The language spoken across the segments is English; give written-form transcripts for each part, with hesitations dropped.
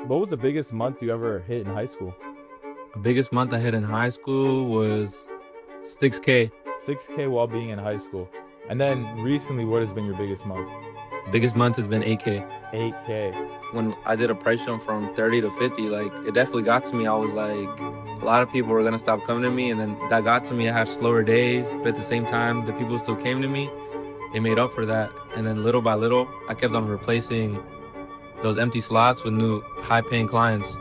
What was the biggest month you ever hit in high school? The biggest month I hit in high school was 6K. 6K while being in high school. And then recently, what has been your biggest month? Biggest month has been 8K. 8K. When I did a price jump from 30 to 50, like it definitely got to me. I was like, a lot of people were gonna stop coming to me, and then that got to me. I had slower days, but at the same time, the people who still came to me, it made up for that. And then little by little, I kept on replacing those empty slots with new high-paying clients.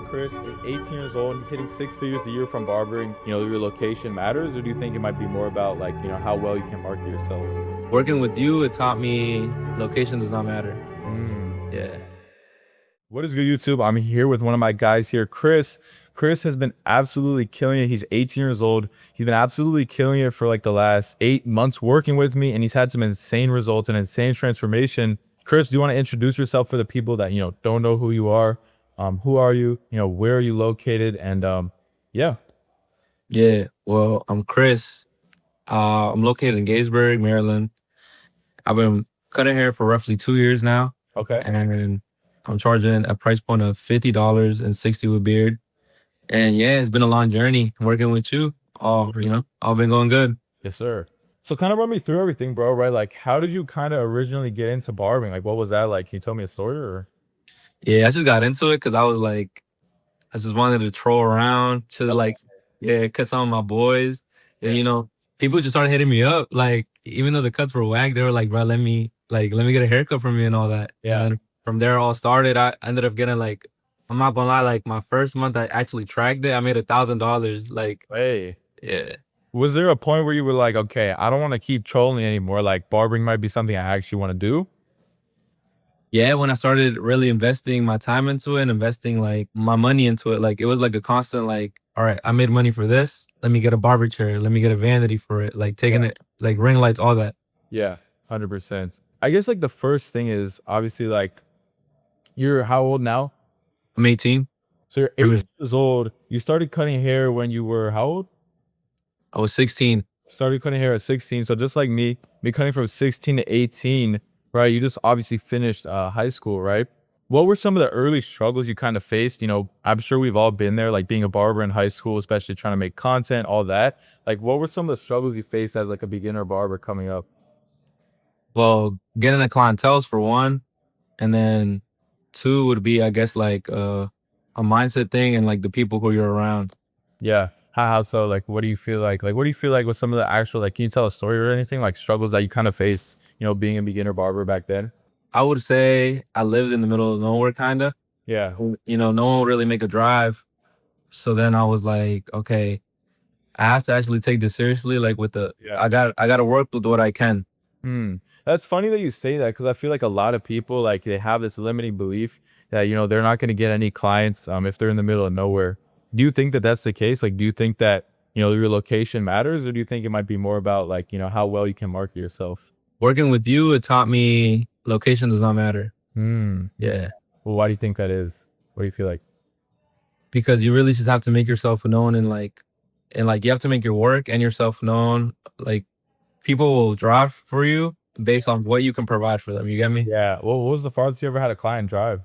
Chris is 18 years old and he's hitting six figures a year from barbering. Your location matters, or do you think it might be more about how well you can market yourself? Working with you, it taught me location does not matter. Mm. Yeah. What is good, YouTube? I'm here with one of my guys here, Chris. Chris has been absolutely killing it. He's 18 years old. He's been absolutely killing it for like the last 8 months working with me, and he's had some insane results and insane transformation. Chris, do you want to introduce yourself for the people that don't know who you are? Who are you? Where are you located? And yeah. Yeah. Well, I'm Chris. I'm located in Gaysburg, Maryland. I've been cutting hair for roughly 2 years now, Okay. and I'm charging a price point of $50 and 60 with beard. And yeah, it's been a long journey working with you. All been going good. Yes, sir. So kind of run me through everything, bro, right? Like, how did you kind of originally get into barbering? Like, what was that like? Can you tell me a story or? Yeah, I just got into it because I was like, I just wanted to troll around to like, yeah, cut some of my boys. And people just started hitting me up. Like, even though the cuts were whack, they were like, bro, let me get a haircut from you and all that. Yeah. And then from there, it all started. I ended up getting like, I'm not gonna lie, like my first month I actually tracked it, I made $1,000. Like, Hey. yeah. Was there a point where you were like, okay, I don't want to keep trolling anymore? Like, barbering might be something I actually want to do? Yeah, when I started really investing my time into it, investing like my money into it, like it was like a constant like, all right, I made money for this. Let me get a barber chair. Let me get a vanity for it. Like taking it, like ring lights, all that. Yeah, 100%. I guess like the first thing is obviously like, you're how old now? I'm 18. So you're I 18 was years old. You started cutting hair when you were how old? I was 16. Started cutting hair at 16. So just like me cutting from 16 to 18, right? You just obviously finished high school, right? What were some of the early struggles you kind of faced? I'm sure we've all been there, like being a barber in high school, especially trying to make content, all that. Like, what were some of the struggles you faced as like a beginner barber coming up? Well, getting a clientele for one, and then two would be, I guess, like a mindset thing and like the people who you're around. Yeah. How so? Like, what do you feel like? Like, what do you feel like with some of the actual, like, can you tell a story or anything? Like, struggles that you kind of face, being a beginner barber back then? I would say I lived in the middle of nowhere, kind of. Yeah. No one would really make a drive. So then I was like, okay, I have to actually take this seriously. Like with the, Yeah. I got to work with what I can. Hmm. That's funny that you say that because I feel like a lot of people, like, they have this limiting belief that, they're not going to get any clients if they're in the middle of nowhere. Do you think that that's the case? Like, do you think that, your location matters, or do you think it might be more about, like, how well you can market yourself? Working with you, it taught me location does not matter. Hmm. Yeah, Well, why do you think that is? What do you feel like? because you really just have to make yourself known and like you have to make your work and yourself known. Like people will drive for you based on what you can provide for them. You get me? Yeah. Well, what was the farthest you ever had a client drive?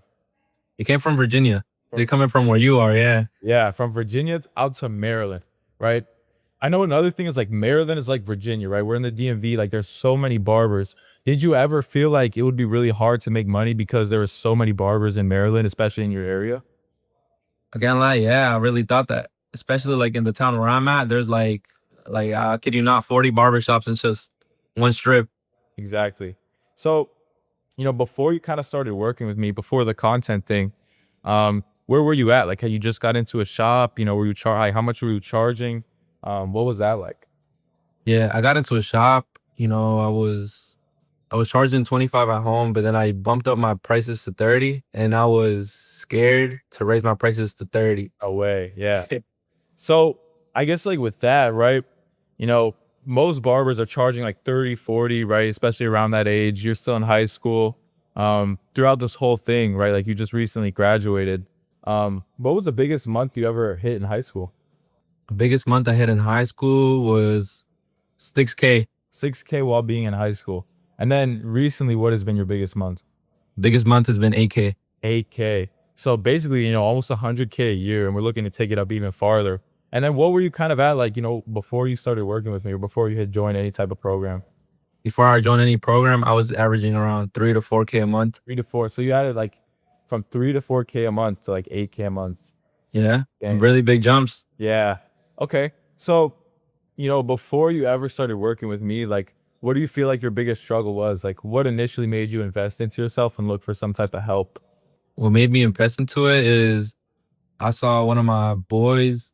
You came from Virginia. They're coming from where you are. Yeah. Yeah, from Virginia out to Maryland, right? I know another thing is like Maryland is like Virginia, right? We're in the DMV, like there's so many barbers. Did you ever feel like it would be really hard to make money because there were so many barbers in Maryland, especially in your area? I can't lie. Yeah, I really thought that, especially like in the town where I'm at. There's like I kid you not, 40 barbershops in just one strip. Exactly. So, before you kind of started working with me, before the content thing, where were you at? Like, had you just got into a shop? Were you like, how much were you charging? What was that like? Yeah, I got into a shop. I was charging 25 at home, but then I bumped up my prices to 30, and I was scared to raise my prices to 30. Away, yeah. So I guess like with that, right? You know, most barbers are charging like 30, 40, right? Especially around that age. You're still in high school. Throughout this whole thing, right? Like you just recently graduated. What was the biggest month you ever hit in high school? The biggest month I hit in high school was 6K. 6K while being in high school. And then recently, what has been your biggest month? Biggest month has been 8K. 8K. So basically, almost 100K a year, and we're looking to take it up even farther. And then what were you kind of at, like, before you started working with me or before you had joined any type of program? Before I joined any program, I was averaging around 3 to 4K a month. 3 to 4. So you added like from 3 to 4K a month to like 8K a month. Yeah, Dang. really big jumps. Yeah. Okay. So, before you ever started working with me, like, what do you feel like your biggest struggle was? Like, what initially made you invest into yourself and look for some type of help? What made me invest into it is I saw one of my boys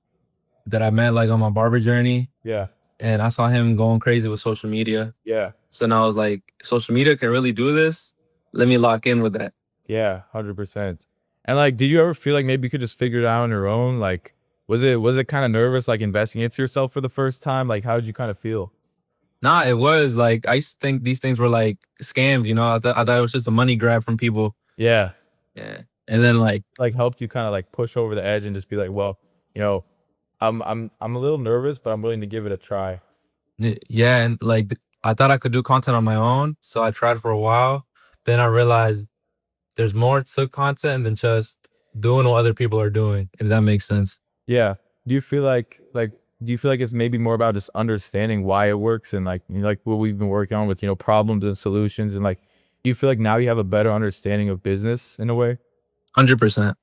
that I met like on my barber journey, Yeah. and I saw him going crazy with social media. Yeah. So now I was like, social media can really do this. Let me lock in with that. Yeah. 100%. And like, did you ever feel like maybe you could just figure it out on your own? Like, was it kind of nervous, like investing into yourself for the first time? Like, how did you kind of feel? Nah, it was like I used to think these things were like scams. I thought it was just a money grab from people. Yeah. Yeah, and then like Like helped you kind of like push over the edge and just be like, well, you know, I'm a little nervous, but I'm willing to give it a try. yeah, and like I thought I could do content on my own, so I tried for a while. Then I realized there's more to content than just doing what other people are doing. If that makes sense. Yeah. Do you feel like do you feel like it's maybe more about just understanding why it works and like like what we've been working on with problems and solutions and like do you feel like now you have a better understanding of business in a way? 100%.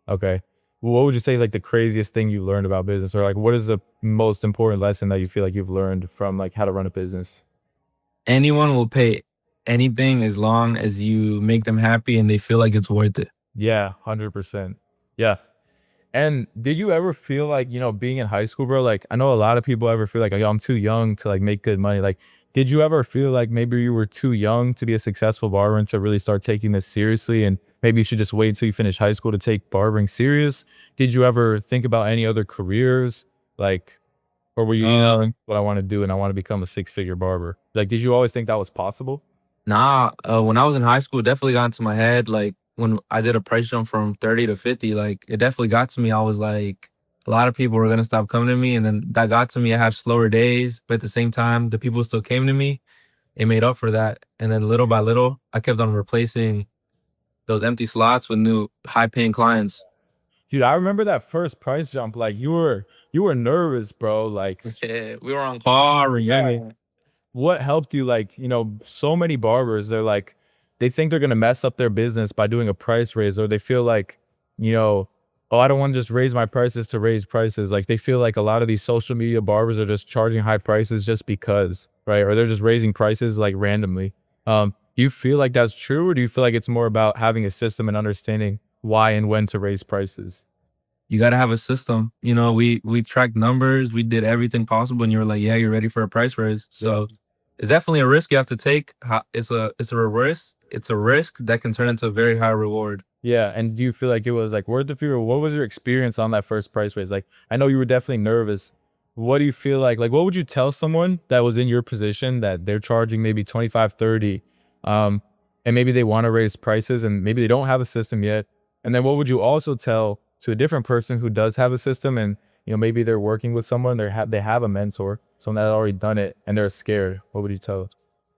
Okay. Well, what would you say is like the craziest thing you learned about business or like what is the most important lesson that you feel like you've learned from like how to run a business? Anyone will pay anything as long as you make them happy and they feel like it's worth it. Yeah, 100%. Yeah. And did you ever feel like, being in high school, bro, like I know a lot of people ever feel like, yo, I'm too young to like make good money. Like, did you ever feel like maybe you were too young to be a successful barber and to really start taking this seriously? And maybe you should just wait until you finish high school to take barbering serious? Did you ever think about any other careers? Like, or were you, what I want to do and I want to become a six-figure barber? Like, did you always think that was possible? Nah, when I was in high school, it definitely got into my head. Like when I did a price jump from 30 to 50, like it definitely got to me. I was like, a lot of people were gonna stop coming to me, and then that got to me. I had slower days, but at the same time, the people still came to me. It made up for that, and then little by little, I kept on replacing those empty slots with new high-paying clients. Dude, I remember that first price jump. Like, you were nervous, bro. Like, Yeah, we were on par. You know what I mean? what helped you like so many barbers they're like they think they're going to mess up their business by doing a price raise or they feel like you know oh I don't want to just raise my prices to raise prices like they feel like a lot of these social media barbers are just charging high prices just because right or they're just raising prices like randomly. Do you feel like that's true or do you feel like it's more about having a system and understanding why and when to raise prices? You got to have a system. We tracked numbers, we did everything possible, and you were like, "Yeah, you're ready for a price raise." So it's definitely a risk you have to take. It's a risk that can turn into a very high reward. Yeah, and do you feel like it was like worth it for you? Or what was your experience on that first price raise? Like, I know you were definitely nervous. What do you feel like? Like, what would you tell someone that was in your position that they're charging maybe 25, 30, and maybe they want to raise prices and maybe they don't have a system yet? And then what would you also tell to a different person who does have a system and maybe they're working with someone, they have a mentor, someone that already done it, and they're scared. What would you tell?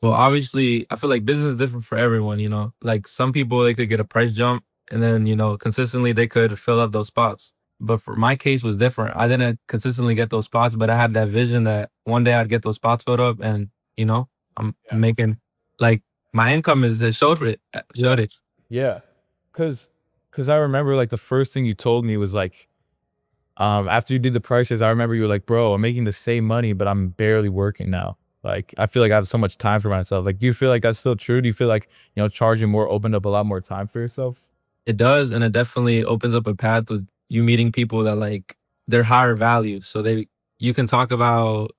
Well, obviously, I feel like business is different for everyone. Like some people, they could get a price jump, and then consistently they could fill up those spots. But for my case was different. I didn't consistently get those spots, but I had that vision that one day I'd get those spots filled up, and I'm making like my income is it showed it. Showed it. Yeah, cause, cause I remember like the first thing you told me was like, after you did the prices, I remember you were like, bro, I'm making the same money, but I'm barely working now. Like, I feel like I have so much time for myself. Like, do you feel like that's still true? Do you feel like, charging more opened up a lot more time for yourself? It does, and it definitely opens up a path with you meeting people that like they're higher value. So you can talk about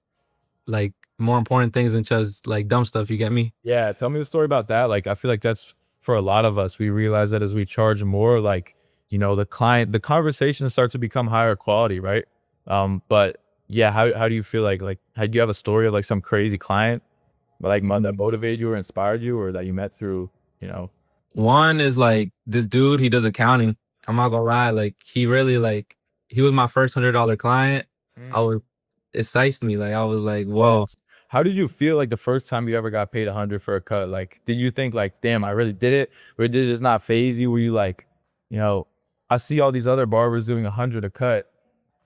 like more important things than just like dumb stuff. You get me? Yeah, tell me the story about that. Like, I feel like that's for a lot of us. We realize that as we charge more, like, the conversation starts to become higher quality, right? But yeah, how do you feel like, do you have a story of like some crazy client, like that motivated you or inspired you, or that you met through, you know? One is like this dude. He does accounting. I'm not gonna lie. Like he really like he was my first $100 client. I was it sized me. Like I was like, whoa. How did you feel like the first time you ever got paid 100 for a cut? Like, did you think like, damn, I really did it? Or did it just not phase you? Were you like, you know, I see all these other barbers doing 100 a cut.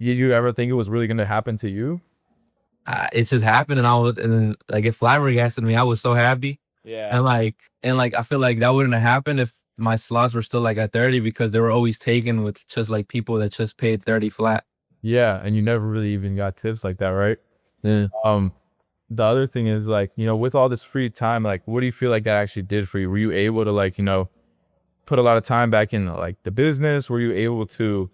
Did you ever think it was really gonna happen to you? It just happened, and I was, and then like it flabbergasted me. I was so happy, Yeah. and I feel like that wouldn't have happened if my slots were still like at 30 because they were always taken with just like people that just paid 30 flat. Yeah, and you never really even got tips like that, right? Yeah. Um, the other thing is like, with all this free time, like what do you feel like that actually did for you? Were you able to like, put a lot of time back in like the business? Were you able to,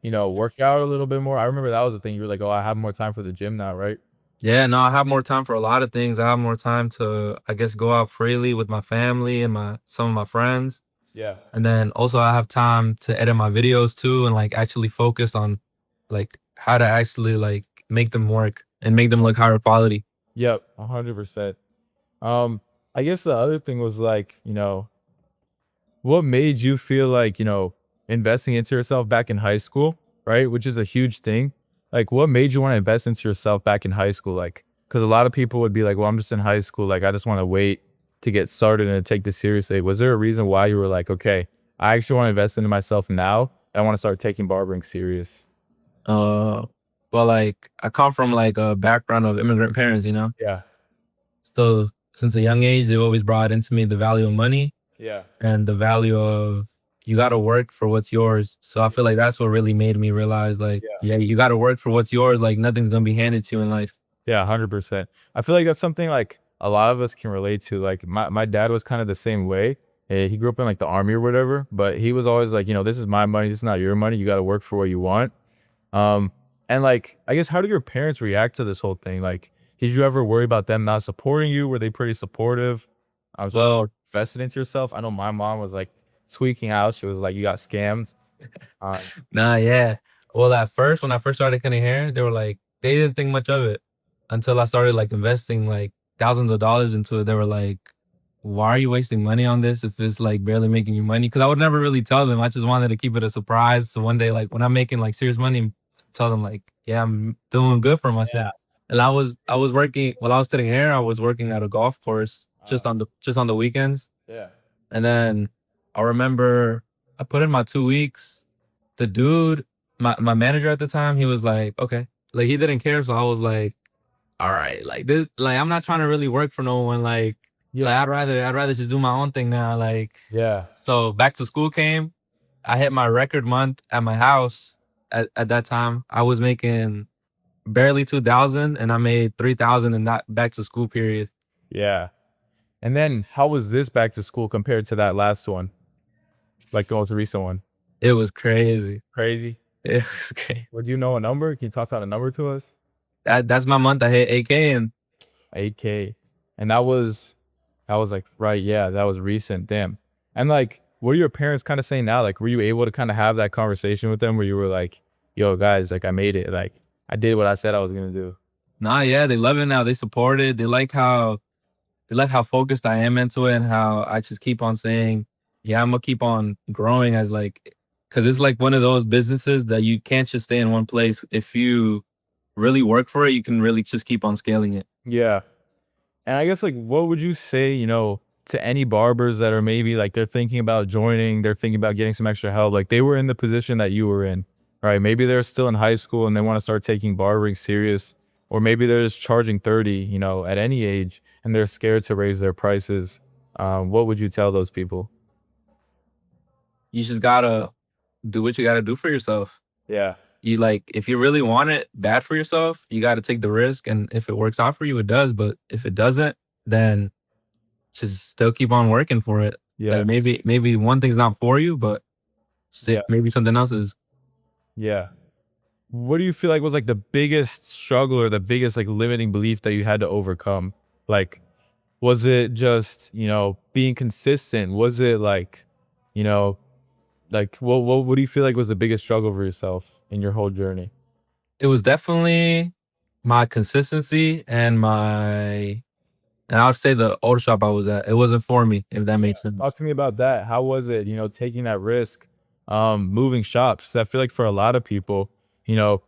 work out a little bit more? I remember that was the thing. You were like, oh, I have more time for the gym now, right? Yeah, no, I have more time for a lot of things. I have more time to, I guess, go out freely with my family and my some of my friends. Yeah. And then also I have time to edit my videos too and like actually focus on like how to actually like make them work and make them look higher quality. Yep, 100%. Um, I guess the other thing was like, what made you feel like, investing into yourself back in high school, right? Which is a huge thing. Like, what made you want to invest into yourself back in high school? Like, because a lot of people would be like, well, I'm just in high school. Like, I just want to wait to get started and take this seriously. Was there a reason why you were like, okay, I actually want to invest into myself now? I want to start taking barbering serious. Uh well like I come from like a background of immigrant parents, you know? Yeah. So since a young age they always brought into me the value of money Yeah. and the value of you got to work for what's yours. So I feel like that's what really made me realize like, Yeah. yeah, you got to work for what's yours. Like nothing's going to be handed to you in life. Yeah, 100%. I feel like that's something like a lot of us can relate to. Like my dad was kind of the same way. He grew up in like the army or whatever, but he was always like, this is my money, this is not your money. You got to work for what you want. Um, and like, I guess, how do your parents react to this whole thing? Like, did you ever worry about them not supporting you? Were they pretty supportive? I was Well, invested into yourself. I know my mom was like tweaking out. She was like, you got scammed. Uh, nah, yeah. Well, at first, when I first started cutting hair, they were like, they didn't think much of it until I started like investing like thousands of dollars into it. They were like, why are you wasting money on this if it's like barely making you money? Because I would never really tell them. I just wanted to keep it a surprise. So one day, like when I'm making like serious money, tell them like, yeah, I'm doing good for myself. yeah. And I was working while I was cutting hair. I was working at a golf course just on the weekends. Yeah. And then I remember I put in my 2 weeks. The dude, my manager at the time, he was like, okay, like he didn't care. So I was like, all right, like this, like I'm not trying to really work for no one. Like Yeah. I'd rather just do my own thing now. Like, Yeah. so back to school came. I hit my record month at my house. At that time, I was making barely 2,000, and I made 3,000 in that back to school period. Yeah. And then how was this back to school compared to that last one? Like the most recent one? It was crazy. Crazy. It was crazy. Well, do you know a number? Can you toss out a number to us? That's my month. I hit 8K, and 8K. And that was like right, yeah, that was recent. Damn. And like, what are your parents kind of saying now? Like, were you able to kind of have that conversation with them where you were like, yo, guys, like I made it. Like I did what I said I was gonna do. nah, yeah, they love it now. They support it. They like how focused I am into it and how I just keep on saying, yeah, I'm gonna keep on growing as like, cause it's like one of those businesses that you can't just stay in one place. If you really work for it, you can really just keep on scaling it. Yeah. And I guess like what would you say, to any barbers that are maybe like they're thinking about joining, they're thinking about getting some extra help, like they were in the position that you were in, right? Maybe they're still in high school and they want to start taking barbering serious, or maybe they're just charging 30, at any age and they're scared to raise their prices. What would you tell those people? You just gotta do what you gotta do for yourself. Yeah. You like, if you really want it bad for yourself, you gotta take the risk. And if it works out for you, it does. But if it doesn't, then just still keep on working for it. Yeah. Like maybe one thing's not for you, but Yeah. maybe something else is. Yeah. What do you feel like was like the biggest struggle or the biggest like limiting belief that you had to overcome? Like, was it just, being consistent? Was it like, you know, like what do you feel like was the biggest struggle for yourself in your whole journey? It was definitely my consistency and I would say the old shop I was at. It wasn't for me, if that makes Talk sense. to me about that. How was it, taking that risk, moving shops? I feel like for a lot of people, you know,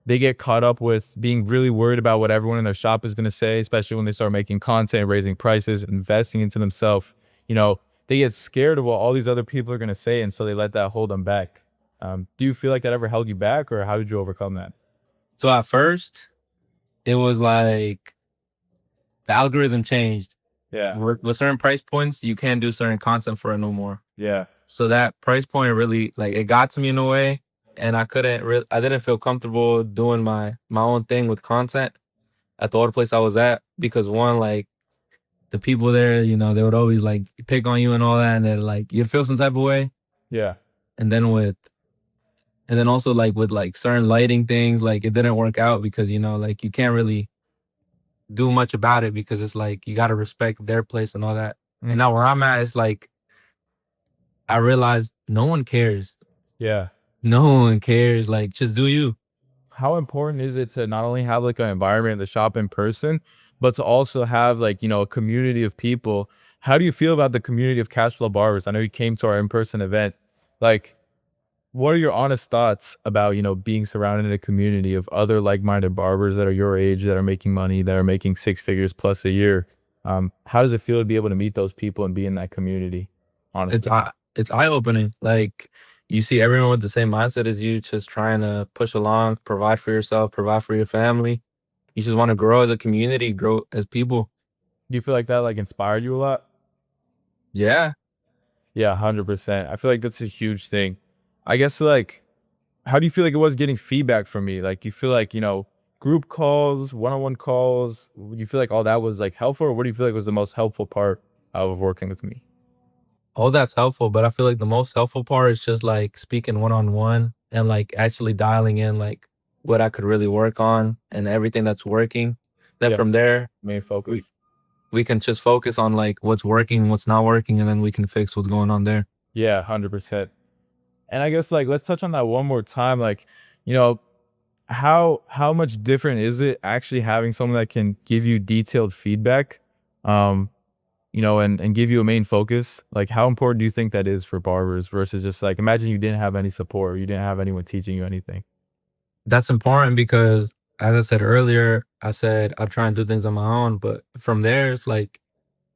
they get caught up with being really worried about what everyone in their shop is going to say, especially when they start making content, raising prices, investing into themselves. They get scared of what all these other people are going to say. And so they let that hold them back. Do you feel like that ever held you back, or how did you overcome that? So at first, it was like the algorithm changed. Yeah. With certain price points, you can't do certain content for it no more. Yeah. So that price point really, like, it got to me in a way, and I didn't feel comfortable doing my own thing with content at the other place I was at, because one, like, the people there, they would always like pick on you and all that, and then like you'd feel some type of way. Yeah. And then also like with like certain lighting things, like it didn't work out because like you can't really do much about it, because it's like you gotta respect their place and all that. And now where I'm at, it's like I realized no one cares. Yeah. No one cares. Like, just do you. How important is it to not only have like an environment in the shop in person, but to also have like, a community of people? How do you feel about the community of Cashflow Barbers? I know you came to our in-person event. Like, what are your honest thoughts about, being surrounded in a community of other like-minded barbers that are your age, that are making money, that are making six figures plus a year? How does it feel to be able to meet those people and be in that community? It's Honestly. it's eye opening. Like, you see everyone with the same mindset as you, just trying to push along, provide for yourself, provide for your family. You just want to grow as a community, grow as people. Do you feel like that like inspired you a lot? Yeah. Yeah, 100%. I feel like that's a huge thing. I guess like, how do you feel like it was getting feedback from me? Like, do you feel like, group calls, one-on-one calls, do you feel like all that was like helpful, or what do you feel like was the most helpful part of working with me? All that's helpful, but I feel like the most helpful part is just like speaking one on one and like actually dialing in like what I could really work on and everything that's working. Then Yeah, from there, main focus. we can just focus on like what's working, what's not working, and then we can fix what's going on there. Yeah, 100%. And I guess like let's touch on that one more time. Like, you know, how much different is it actually having someone that can give you detailed feedback, um, and give you a main focus? Like, how important do you think that is for barbers versus just like, imagine you didn't have any support, or you didn't have anyone teaching you anything? That's important because, as I said earlier, I said I try and do things on my own, but from there, it's like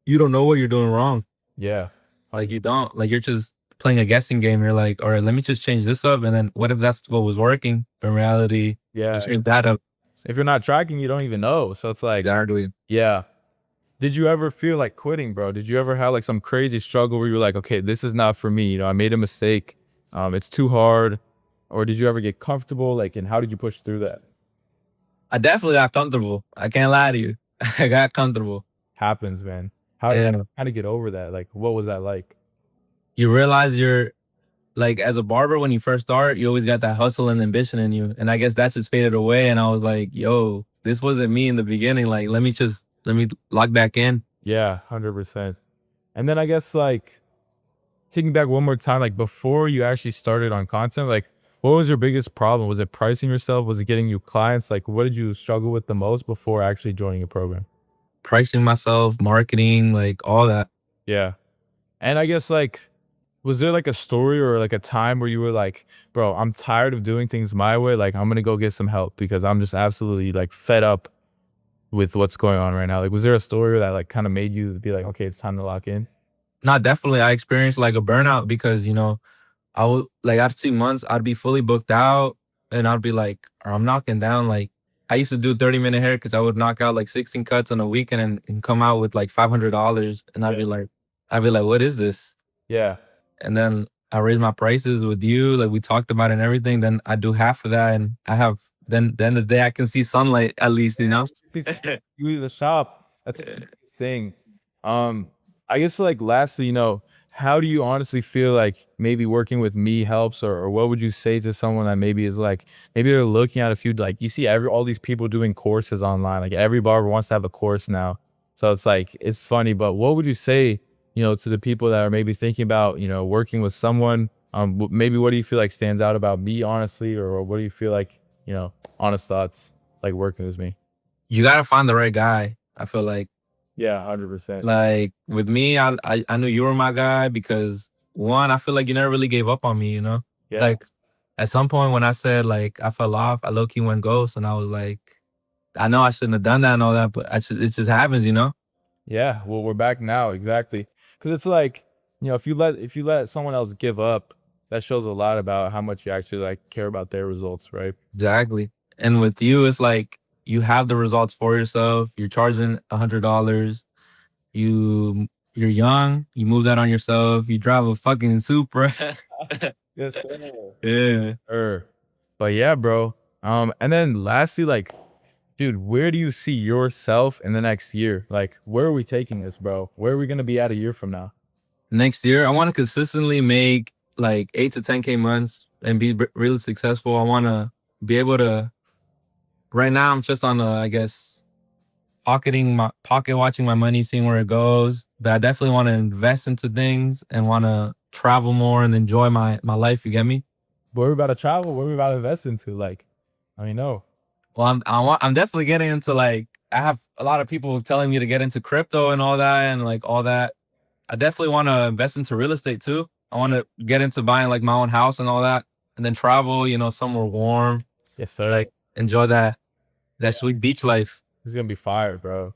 you don't know what you're doing wrong. Yeah. Like, you don't, like, you're just playing a guessing game. You're like, all right, let me just change this up. And then what if that's what was working? But in reality, Yeah. you change that up. If you're not tracking, you don't even know. So it's like, Exactly. yeah. Did you ever feel like quitting, bro? Did you ever have like some crazy struggle where you were like, okay, this is not for me. I made a mistake. It's too hard. Or did you ever get comfortable? Like, and how did you push through that? I definitely got comfortable. I can't lie to you. I got comfortable. Happens, man. How And how to get over that? Like, what was that like? you realize you're like, as a barber, when you first start, you always got that hustle and ambition in you. And I guess that just faded away. And I was like, yo, this wasn't me in the beginning. Like, let me log back in. Yeah, 100%. And then I guess like taking back one more time, like before you actually started on content, like what was your biggest problem? Was it pricing yourself? Was it getting you clients? Like, what did you struggle with the most before actually joining a program? Pricing myself, marketing, like all that. Yeah. And I guess like, was there like a story or like a time where you were like, bro, I'm tired of doing things my way. Like, I'm gonna go get some help because I'm just absolutely like fed up with what's going on right now. Like, was there a story that like kind of made you be like, okay, it's time to lock in? Not definitely. I experienced like a burnout because, I would like, I'd see months I'd be fully booked out, and I'd be like, or I'm knocking down like, I used to do 30-minute haircuts. I would knock out like 16 cuts on a weekend, and come out with like $500. And Yeah. I'd be like, what is this? Yeah. And then I raised my prices with you, like we talked about and everything. Then I do half of that, and I have then the day I can see sunlight at least, you know? You leave the shop. That's a big thing. Um, I guess like lastly, how do you honestly feel like maybe working with me helps, or what would you say to someone that maybe is like, maybe they're looking at a few, like you see all these people doing courses online, like every barber wants to have a course now. So it's like, it's funny, but what would you say, to the people that are maybe thinking about, working with someone? Maybe what do you feel like stands out about me, honestly, or what do you feel like, honest thoughts, like working with me? You gotta find the right guy. I feel Yeah, 100%. like with me, I knew you were my guy because, one, I feel like you never really gave up on me, you know? Yeah. Like, at some point when I said like I fell off, I low key went ghost, and I was like, I know I shouldn't have done that and all that, but it just happens, you know? Yeah, well, we're back now, exactly. Because it's like, if you let someone else give up, That shows a lot about how much you actually like care about their results, right? Exactly. And with you, it's like you have the results for yourself. You're charging $100. You're young. You move that on yourself. You drive a fucking Supra. Yes, sir. Yeah. But yeah, bro. And then lastly, like, dude, where do you see yourself in the next year? Like, where are we taking this, bro? Where are we gonna be at a year from now? Next year, I want to consistently make like 8 to 10K months and be really successful. I want to be able to. Right now, I'm just on I guess pocket watching my money, seeing where it goes. But I definitely want to invest into things and want to travel more and enjoy my life. You get me? Where we about to travel? Where we about to invest into? Like, I mean, no. Well, I'm definitely getting into like I have a lot of people telling me to get into crypto and all that and like all that. I definitely want to invest into real estate too. I want to get into buying like my own house and all that, and then travel. Somewhere warm, Yes, sir. like enjoy that sweet beach life. This is gonna be fire, bro.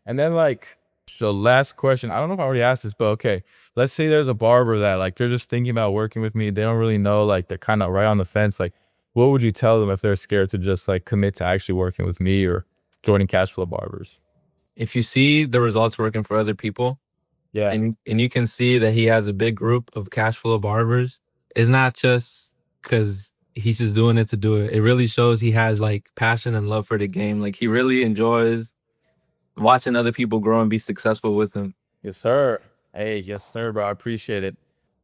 And then like the last question, I don't know if I already asked this, but okay. Let's say there's a barber that like they're just thinking about working with me. They don't really know, like they're kind of right on the fence. Like, what would you tell them if they're scared to just like commit to actually working with me or joining cash flow barbers? If you see the results working for other people, Yeah. and you can see that he has a big group of cash flow barbers, it's not just because he's just doing it to do it. It really shows he has like passion and love for the game. Like he really enjoys watching other people grow and be successful with him. Yes, sir. Hey, yes, sir, bro. I appreciate it.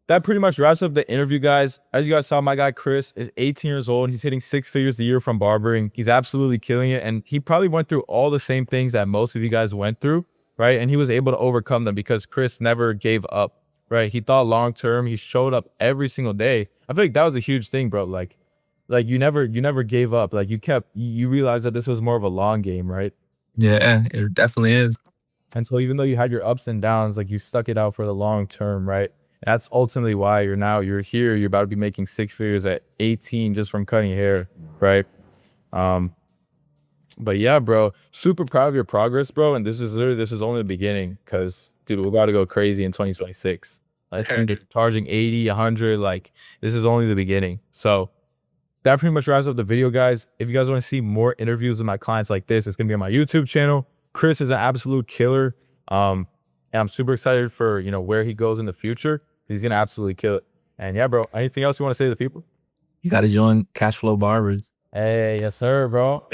That pretty much wraps up the interview, guys. As you guys saw, my guy Chris is 18 years old. He's hitting 6 figures a year from barbering. He's absolutely killing it. And he probably went through all the same things that most of you guys went through, right? And he was able to overcome them because Chris never gave up, right? He thought long term. He showed up every single day. I feel like that was a huge thing, bro. Like you never gave up. Like you realized that this was more of a long game, right? Yeah, it definitely is. And so even though you had your ups and downs, like you stuck it out for the long term, right? That's ultimately why you're here. You're about to be making 6 figures at 18 just from cutting hair, right? Um, but yeah, bro, super proud of your progress, bro. And this is only the beginning, because dude, we're about to go crazy in 2026. Like you're charging 80, 100, like this is only the beginning. So that pretty much wraps up the video, guys. If you guys want to see more interviews with my clients like this, it's gonna be on my YouTube channel. Chris is an absolute killer. And I'm super excited for where he goes in the future. He's gonna absolutely kill it. And yeah, bro. Anything else you want to say to the people? You got to join Cash Flow Barbers. Hey, yes, sir, bro.